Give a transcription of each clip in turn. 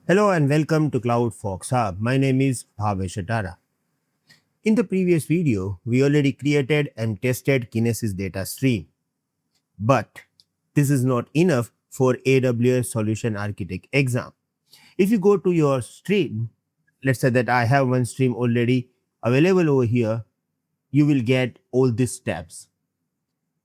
Hello and welcome to CloudFolks Hub. My name is Bhavesh Atara. In the previous video, we already created and tested Kinesis Data Stream. But this is not enough for AWS Solution Architect exam. If you go to your stream, let's say that I have one stream already available over here, you will get all these tabs.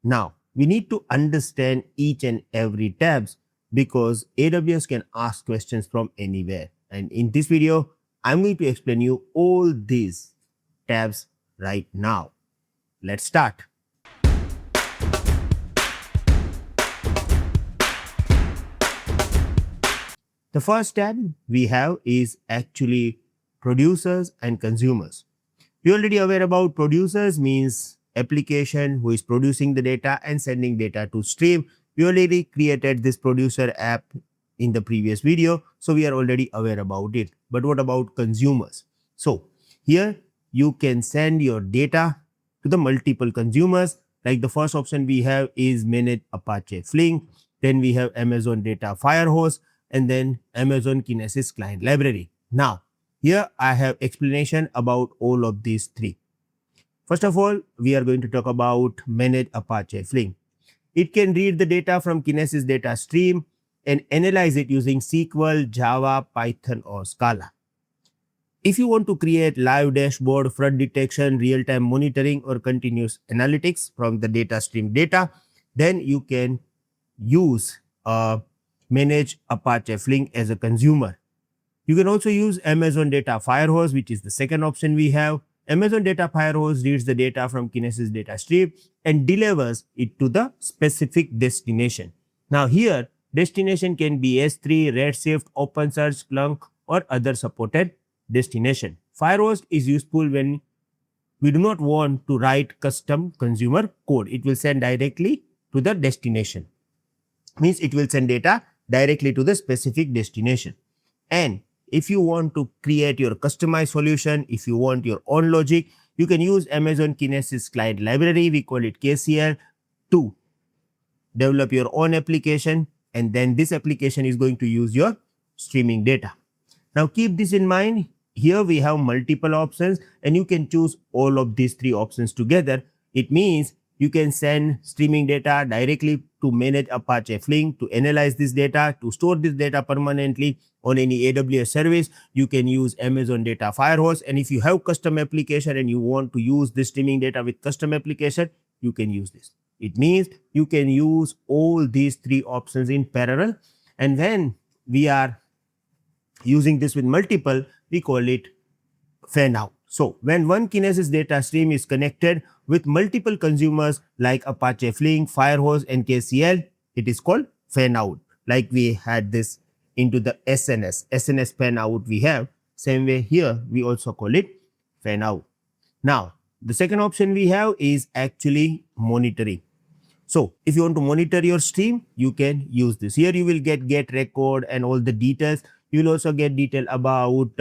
Now, we need to understand each and every tabs because AWS can ask questions from anywhere. And in this video, I'm going to explain you all these tabs right now. Let's start. The first tab we have is actually producers and consumers. We already aware about producers means application who is producing the data and sending data to stream. We already created this producer app in the previous video, so we are already aware about it. But what about consumers? So here you can send your data to the multiple consumers. Like the first option we have is manage Apache Flink, then we have Amazon Data Firehose, and then Amazon Kinesis Client Library. Now, here I have explanation about all of these three. First of all, we are going to talk about manage Apache Flink. It can read the data from Kinesis data stream and analyze it using SQL, Java, Python, or Scala. If you want to create live dashboard, fraud detection, real-time monitoring, or continuous analytics from the data stream data, then you can use manage Apache Flink as a consumer. You can also use Amazon Data Firehose, which is the second option we have. Amazon Data Firehose reads the data from Kinesis data stream and delivers it to the specific destination. Now here, destination can be S3, Redshift, OpenSearch, Splunk, or other supported destination. Firehose is useful when we do not want to write custom consumer code. It will send directly to the destination. Means it will send data directly to the specific destination. And if you want to create your customized solution, if you want your own logic, you can use Amazon Kinesis Client Library, we call it KCL, to develop your own application, and then this application is going to use your streaming data. Now keep this in mind, here we have multiple options and you can choose all of these three options together. It means you can send streaming data directly to manage Apache Flink to analyze this data, to store this data permanently on any AWS service. You can use Amazon Data Firehose, and if you have custom application and you want to use this streaming data with custom application, you can use this. It means you can use all these three options in parallel, and when we are using this with multiple, we call it fan out. So when one Kinesis data stream is connected with multiple consumers like Apache Flink, Firehose, and KCL, it is called fan out. Like we had this into the SNS fan out we have. Same way here, we also call it fan out. Now, the second option we have is actually monitoring. So if you want to monitor your stream, you can use this. Here you will get record and all the details. You will also get detail about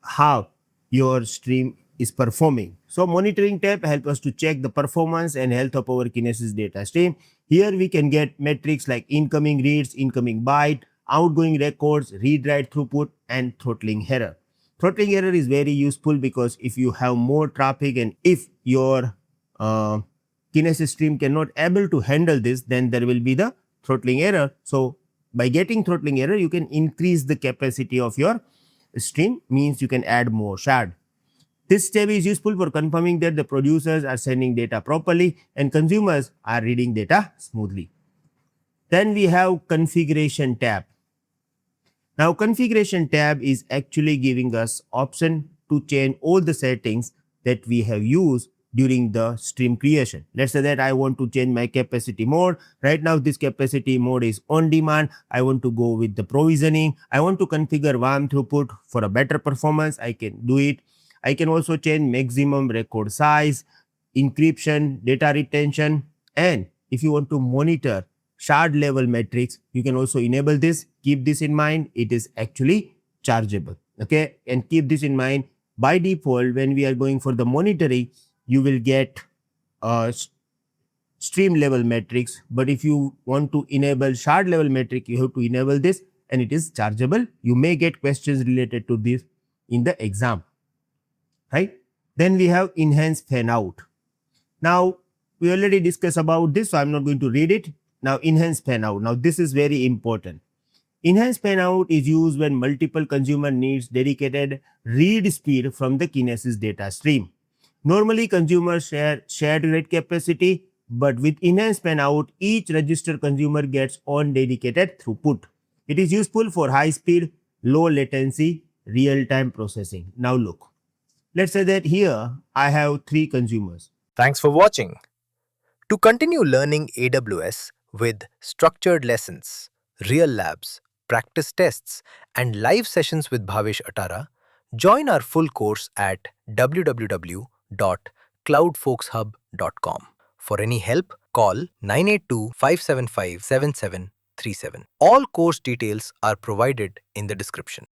how your stream is performing. So monitoring tab helps us to check the performance and health of our Kinesis data stream. Here we can get metrics like incoming reads, incoming byte, outgoing records, read-write throughput, and throttling error. Throttling error is very useful because if you have more traffic and if your Kinesis stream cannot able to handle this, then there will be the throttling error. So by getting throttling error, you can increase the capacity of your stream, means you can add more shard. This tab is useful for confirming that the producers are sending data properly and consumers are reading data smoothly. Then we have configuration tab. Now configuration tab is actually giving us option to change all the settings that we have used during the stream creation. Let's say that I want to change my capacity mode. Right now this capacity mode is on demand. I want to go with the provisioning. I want to configure warm throughput for a better performance. I can do it. I can also change maximum record size, encryption, data retention, and if you want to monitor shard level metrics, you can also enable this. Keep this in mind, it is actually chargeable. Okay, and keep this in mind, by default when we are going for the monitoring, you will get stream level metrics, but if you want to enable shard level metric, you have to enable this and it is chargeable. You may get questions related to this in the exam, right? Then we have enhanced fan out. Now, we already discussed about this, so I'm not going to read it. Now, enhanced fan out. Now, this is very important. Enhanced fan out is used when multiple consumer needs dedicated read speed from the Kinesis data stream. Normally, consumers share shared read capacity, but with enhanced fan out, each registered consumer gets own dedicated throughput. It is useful for high speed, low latency, real time processing. Now, look, let's say that here I have 3 consumers. Thanks for watching. To continue learning AWS with structured lessons, real labs, practice tests, and live sessions with Bhavesh Atara, join our full course at www.cloudfolkshub.com. For any help, call 982-575-7737. All course details are provided in the description.